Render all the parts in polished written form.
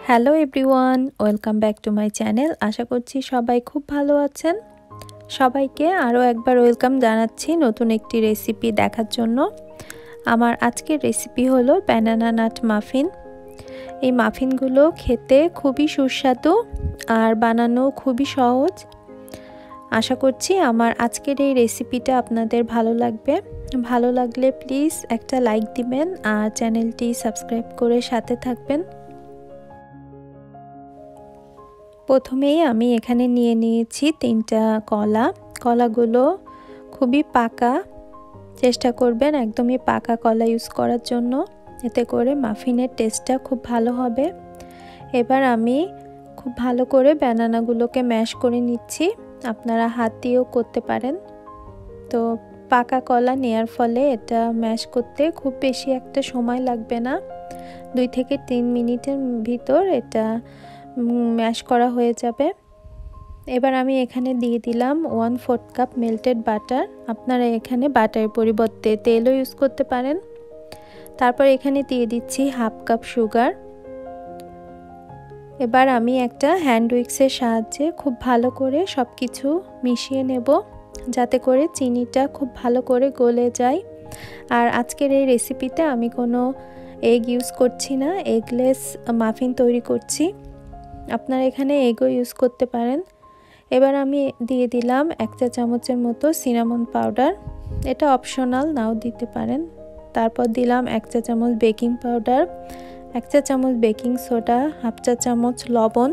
Hello everyone, welcome back to my channel. আশা করছি সবাই খুব ভালো আছেন। সবাইকে আরও একবার ওয়েলকাম জানাচ্ছি নতুন একটি রেসিপি দেখার জন্য। আমার আজকের রেসিপি হলো ব্যানানা নাট মাফিন। এই মাফিনগুলো খেতে খুবই সুস্বাদু আর বানানো খুবই সহজ। আশা করছি আমার আজকের এই রেসিপিটা আপনাদের ভালো লাগবে। ভালো লাগলে প্লিজ একটা লাইক দিবেন আর চ্যানেলটি সাবস্ক্রাইব করে সাথে থাকবেন। প্রথমেই আমি এখানে নিয়ে নিয়েছি 3টা কলাগুলো খুবই পাকা। চেষ্টা করবেন একদমই পাকা কলা ইউজ করার জন্য, এতে করে মাফিনের টেস্টটা খুব ভালো হবে। এবার আমি খুব ভালো করে ব্যানানাগুলোকে ম্যাশ করে নিচ্ছি। আপনারা হাত দিয়েও করতে পারেন। তো পাকা কলা নেওয়ার ফলে এটা ম্যাশ করতে খুব বেশি একটা সময় লাগবে না। 2 থেকে 3 মিনিটের ভিতর এটা ম্যাশ করা হয়ে যাবে। এবার আমি এখানে দিয়ে দিলাম 1/4 কাপ মেল্টেড বাটার। আপনারা এখানে বাটারের পরিবর্তে তেলও ইউজ করতে পারেন। তারপর এখানে দিয়ে দিচ্ছি 1/2 কাপ সুগার। এবার আমি একটা হ্যান্ড উইক্সের সাহায্যে খুব ভালো করে সব কিছু মিশিয়ে নেব, যাতে করে চিনিটা খুব ভালো করে গলে যায়। আর আজকের এই রেসিপিতে আমি কোনো এগ ইউজ করছি না, এগলেস মাফিন তৈরি করছি। আপনারা এখানে এগও ইউজ করতে পারেন। এবার আমি দিয়ে দিলাম 1 চা চামচের মতো সিনামন পাউডার, এটা অপশনাল, নাও দিতে পারেন। তারপর দিলাম 1 চা চামচ বেকিং পাউডার, 1 চা চামচ বেকিং সোডা, 1/2 চা চামচ লবণ,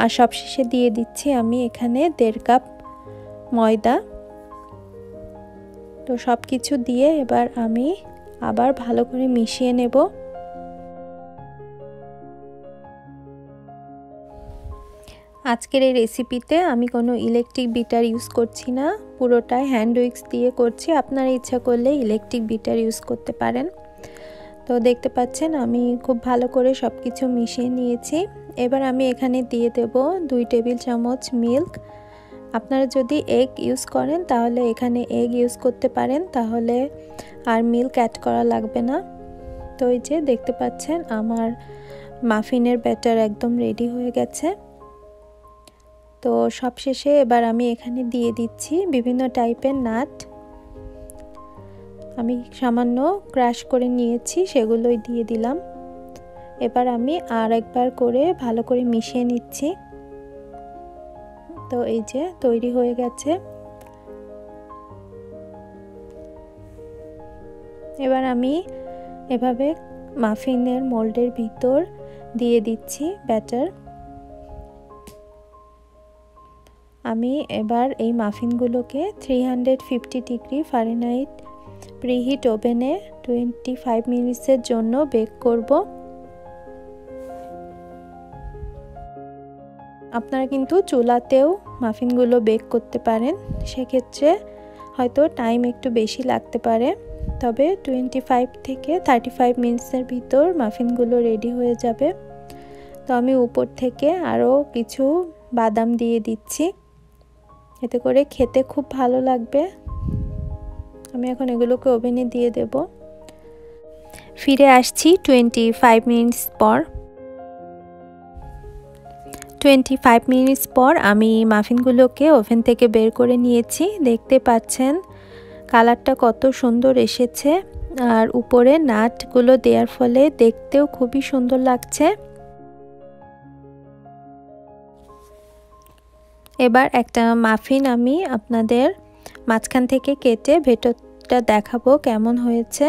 আর সবশেষে দিয়ে দিচ্ছি আমি এখানে 1.5 কাপ ময়দা। তো সব কিছু দিয়ে এবার আমি আবার ভালো করে মিশিয়ে নেব। আজকের এই রেসিপিতে আমি কোনো ইলেকট্রিক বিটার ইউজ করছি না, পুরোটাই হ্যান্ড উইক্স দিয়ে করছি। আপনারা ইচ্ছা করলে ইলেকট্রিক বিটার ইউজ করতে পারেন। তো দেখতে পাচ্ছেন আমি খুব ভালো করে সব কিছু মিশিয়ে নিয়েছি। এবার আমি এখানে দিয়ে দেব 2 টেবিল চামচ মিল্ক। আপনারা যদি এগ ইউজ করেন তাহলে এখানে এগ ইউজ করতে পারেন, তাহলে আর মিল্ক অ্যাড করা লাগবে না। তো এই যে দেখতে পাচ্ছেন আমার মাফিনের ব্যাটার একদম রেডি হয়ে গেছে। তো সবশেষে এবার আমি এখানে দিয়ে দিচ্ছি বিভিন্ন টাইপের নাট। আমি সামান্য ক্রাশ করে নিয়েছি, সেগুলোই দিয়ে দিলাম। এবার আমি আর একবার করে ভালো করে মিশিয়ে নিচ্ছি। তো এই যে তৈরি হয়ে গেছে। এবার আমি এভাবে মাফিনের মোল্ডের ভিতর দিয়ে দিচ্ছি ব্যাটার। আমি এবার এই মাফিনগুলোকে 350 ডিগ্রি ফারেনহাইট প্রিহিট ওভেনে 25 মিনিটসের জন্য বেক করব। আপনারা কিন্তু চুলাতেও মাফিনগুলো বেক করতে পারেন, সেক্ষেত্রে হয়তো টাইম একটু বেশি লাগতে পারে। তবে 25 থেকে 35 মিনিটসের ভিতর মাফিনগুলো রেডি হয়ে যাবে। তো আমি উপর থেকে আরও কিছু বাদাম দিয়ে দিচ্ছি, এতে করে খেতে খুব ভালো লাগবে। আমি এখন এগুলোকে ওভেনে দিয়ে দেব। ফিরে আসছি 25 মিনিটস পর। 25 মিনিটস পর আমি মাফিনগুলোকে ওভেন থেকে বের করে নিয়েছি। দেখতে পাচ্ছেন কালারটা কত সুন্দর এসেছে, আর উপরে নাটগুলো দেওয়ার ফলে দেখতেও খুবই সুন্দর লাগছে। এবার একটা মাফিন আমি আপনাদের মাঝখান থেকে কেটে ভেতরটা দেখাবো কেমন হয়েছে।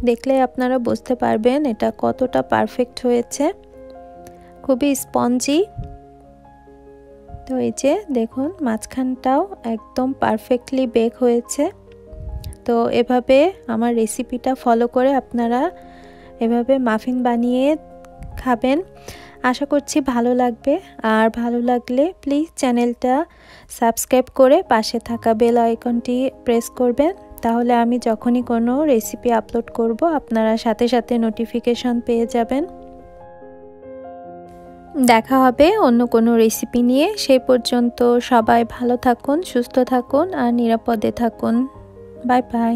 দেখলে আপনারা বুঝতে পারবেন এটা কতটা পারফেক্ট হয়েছে, খুবই স্পঞ্জি। তো এই যে দেখুন মাঝখানটাও একদম পারফেক্টলি বেক হয়েছে। তো এভাবে আমার রেসিপিটা ফলো করে আপনারা এভাবে মাফিন বানিয়ে খাবেন। আশা করছি ভালো লাগবে। আর ভালো লাগলে প্লিজ চ্যানেলটা সাবস্ক্রাইব করে পাশে থাকা বেল আইকনটি প্রেস করবেন, তাহলে আমি যখনই কোনো রেসিপি আপলোড করব আপনারা সাথে সাথে নোটিফিকেশন পেয়ে যাবেন। দেখা হবে অন্য কোনো রেসিপি নিয়ে। সেই পর্যন্ত সবাই ভালো থাকুন, সুস্থ থাকুন আর নিরাপদে থাকুন। Bye bye.